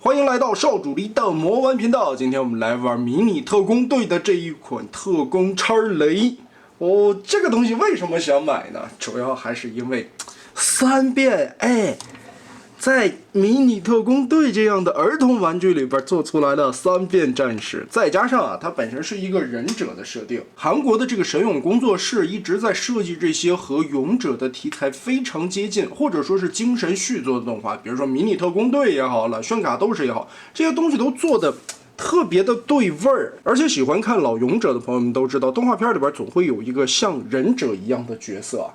欢迎来到少主力的魔玩频道。今天我们来玩迷你特工队的这一款特工叉雷。这个东西为什么想买呢？主要还是因为三变，在迷你特工队这样的儿童玩具里边做出来了三变战士，再加上它本身是一个忍者的设定。韩国的这个神勇工作室一直在设计这些和勇者的题材非常接近，或者说是精神续作的动画，比如说迷你特工队也好了，炫卡斗士也好，这些东西都做的特别的对味儿。而且喜欢看老勇者的朋友们都知道，动画片里边总会有一个像忍者一样的角色。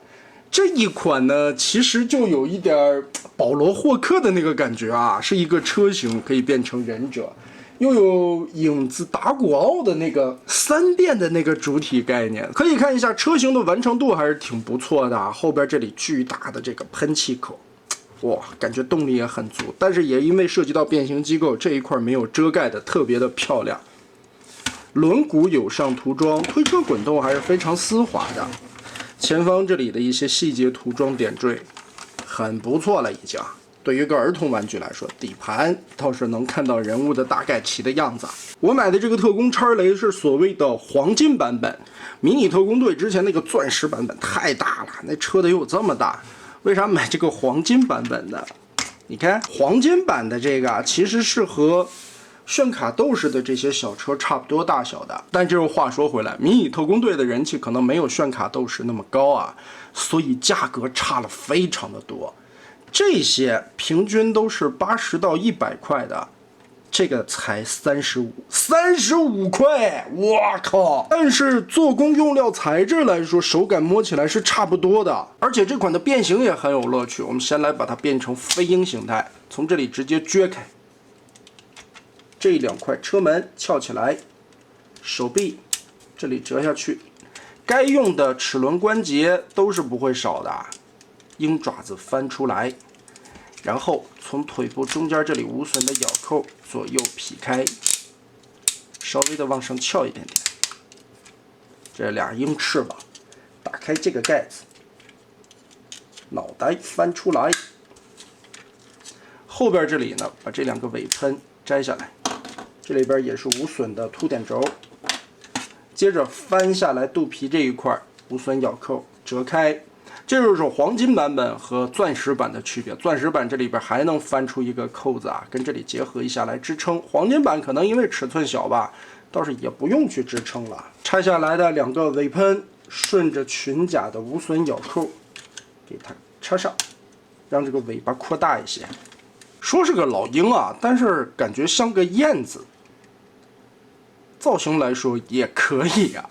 这一款呢，其实就有一点保罗霍克的那个感觉啊，是一个车型可以变成忍者，又有影子达古奥的那个三变的那个主体概念。可以看一下车型的完成度还是挺不错的啊，后边这里巨大的这个喷气口，哇，感觉动力也很足，但是也因为涉及到变形机构，这一块没有遮盖的特别的漂亮。轮毂有上涂装，推车滚动还是非常丝滑的。前方这里的一些细节涂装点缀很不错了，已经。对于一个儿童玩具来说，底盘倒是能看到人物的大概齐的样子。我买的这个特工叉雷是所谓的黄金版本，迷你特工队之前那个钻石版本太大了，那车得有这么大。为啥买这个黄金版本的？你看黄金版的这个其实是和炫卡斗士的这些小车差不多大小的，但这又话说回来，迷你特工队的人气可能没有炫卡斗士那么高啊，所以价格差了非常的多。这些平均都是80到100块的，这个才35块，我靠！但是做工用料材质来说，手感摸起来是差不多的，而且这款的变形也很有乐趣。我们先来把它变成飞鹰形态，从这里直接撅开。这两块车门翘起来，手臂这里折下去，该用的齿轮关节都是不会少的。鹰爪子翻出来，然后从腿部中间这里无损的咬扣左右劈开，稍微的往上翘一点点。这俩鹰翅膀，打开这个盖子，脑袋翻出来，后边这里呢，把这两个尾喷摘下来。这里边也是无损的凸点轴，接着翻下来肚皮这一块无损咬扣折开，这就是黄金版本和钻石版的区别。钻石版这里边还能翻出一个扣子啊，跟这里结合一下来支撑。黄金版可能因为尺寸小吧，倒是也不用去支撑了。拆下来的两个尾喷，顺着裙甲的无损咬扣给它插上，让这个尾巴扩大一些。说是个老鹰啊，但是感觉像个燕子。造型来说也可以啊，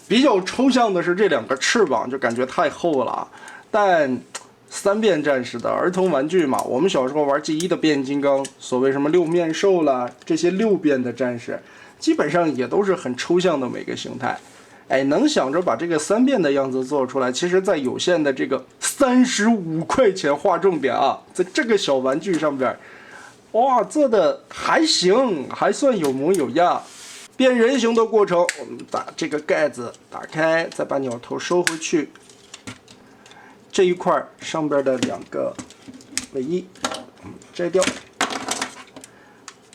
比较抽象的是这两个翅膀，就感觉太厚了。但三变战士的儿童玩具嘛，我们小时候玩G1的变形金刚，所谓什么六面兽啦，这些六变的战士，基本上也都是很抽象的每个形态。能想着把这个三变的样子做出来，其实在有限的这个35块钱划重点啊，在这个小玩具上边，哇，做的还行，还算有模有样。变人形的过程，我们把这个盖子打开，再把鸟头收回去。这一块上边的两个尾翼摘掉，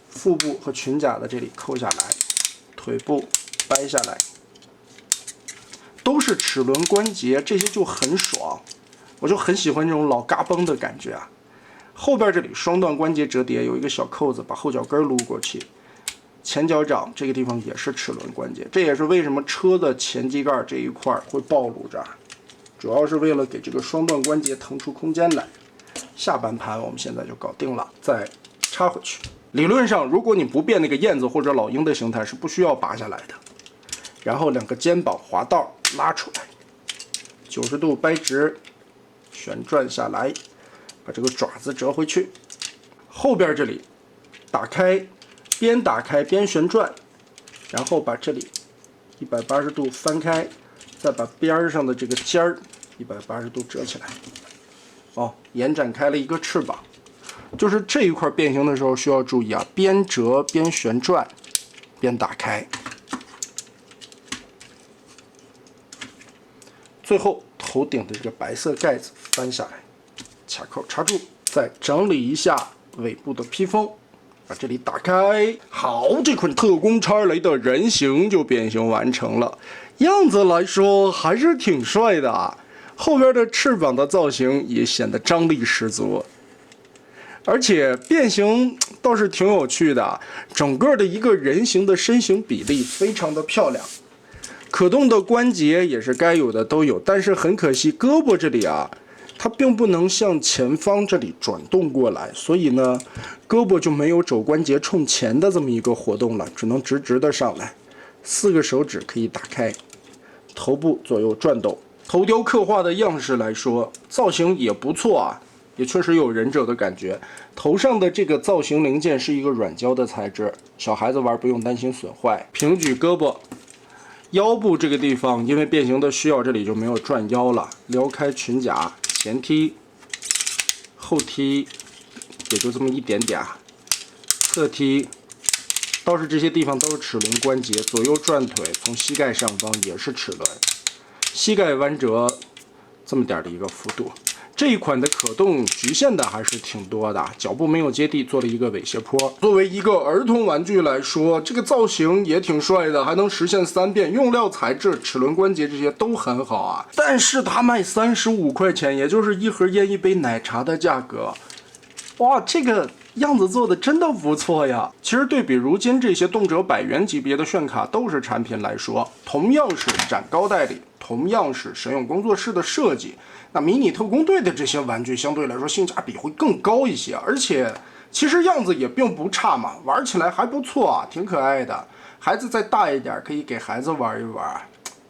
腹部和裙甲的这里扣下来，腿部掰下来，都是齿轮关节，这些就很爽，我就很喜欢这种老嘎嘣的感觉啊。后边这里双段关节折叠，有一个小扣子把后脚跟撸过去。前脚掌这个地方也是齿轮关节，这也是为什么车的前机盖这一块会暴露着，主要是为了给这个双段关节腾出空间来。下半盘我们现在就搞定了，再插回去。理论上，如果你不变那个燕子或者老鹰的形态，是不需要拔下来的。然后两个肩膀滑道拉出来，90度掰直，旋转下来，把这个爪子折回去。后边这里打开。边打开边旋转，然后把这里180度翻开，再把边上的这个尖儿180度折起来，延展开了一个翅膀。就是这一块变形的时候需要注意啊，边折边旋转边打开。最后头顶的这个白色盖子翻下来，卡扣插住，再整理一下尾部的披风，把这里打开，好，这款特工叉雷的人形就变形完成了。样子来说还是挺帅的啊，后边的翅膀的造型也显得张力十足。而且变形倒是挺有趣的，整个的一个人形的身形比例非常的漂亮，可动的关节也是该有的都有，但是很可惜胳膊这里啊，它并不能向前方这里转动过来，所以呢，胳膊就没有肘关节冲前的这么一个活动了，只能直直的上来。4个手指可以打开，头部左右转动。头雕刻画的样式来说，造型也不错啊。也确实有忍者的感觉，头上的这个造型零件是一个软胶的材质，小孩子玩不用担心损坏。平举胳膊，腰部这个地方因为变形的需要，这里就没有转腰了。撩开裙甲，前踢、后踢，也就这么一点点。侧踢，倒是这些地方都是齿轮关节，左右转腿，从膝盖上方也是齿轮，膝盖弯折，这么点的一个幅度。这一款的可动局限的还是挺多的，脚部没有接地，做了一个猥斜坡。作为一个儿童玩具来说，这个造型也挺帅的，还能实现3变，用料材质、齿轮关节这些都很好啊。但是它卖35块钱，也就是1盒烟1杯奶茶的价格。哇，这个样子做的真的不错呀！其实对比如今这些动辄100元级别的炫卡斗士产品来说，同样是展高代理，同样是神勇工作室的设计，那迷你特工队的这些玩具相对来说性价比会更高一些，而且其实样子也并不差嘛，玩起来还不错啊，挺可爱的。孩子再大一点可以给孩子玩一玩，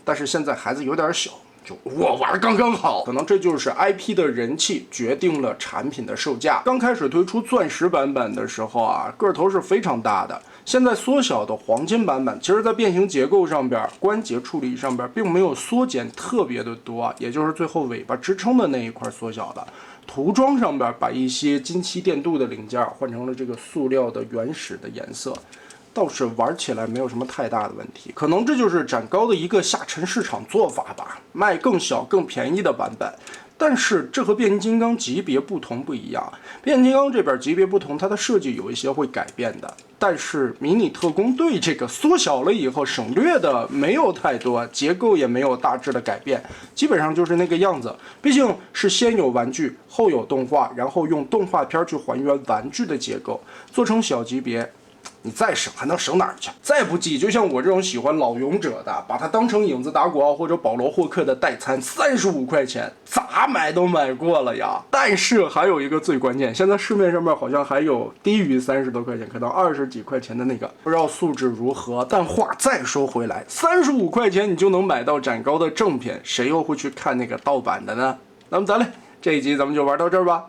但是现在孩子有点小。就我玩刚刚好，可能这就是 IP 的人气决定了产品的售价。刚开始推出钻石版本的时候啊，个头是非常大的。现在缩小的黄金版本，其实在变形结构上边、关节处理上边，并没有缩减特别的多，也就是最后尾巴支撑的那一块缩小的。涂装上边把一些金漆电镀的零件换成了这个塑料的原始的颜色。倒是玩起来没有什么太大的问题，可能这就是展高的一个下沉市场做法吧，卖更小更便宜的版本。但是这和变形金刚级别不同不一样，变形金刚这边级别不同，它的设计有一些会改变的。但是迷你特工队这个缩小了以后省略的没有太多，结构也没有大致的改变，基本上就是那个样子。毕竟是先有玩具后有动画，然后用动画片去还原玩具的结构，做成小级别。你再省还能省哪儿去？再不济，就像我这种喜欢老勇者的，把它当成影子达古奥或者保罗霍克的代餐，35块钱，咋买都买过了呀。但是还有一个最关键，现在市面上面好像还有低于30多块钱，可能20几块钱的那个，不知道素质如何。但话再说回来，35块钱你就能买到展高的正品，谁又会去看那个盗版的呢？那么咱嘞，这一集咱们就玩到这儿吧。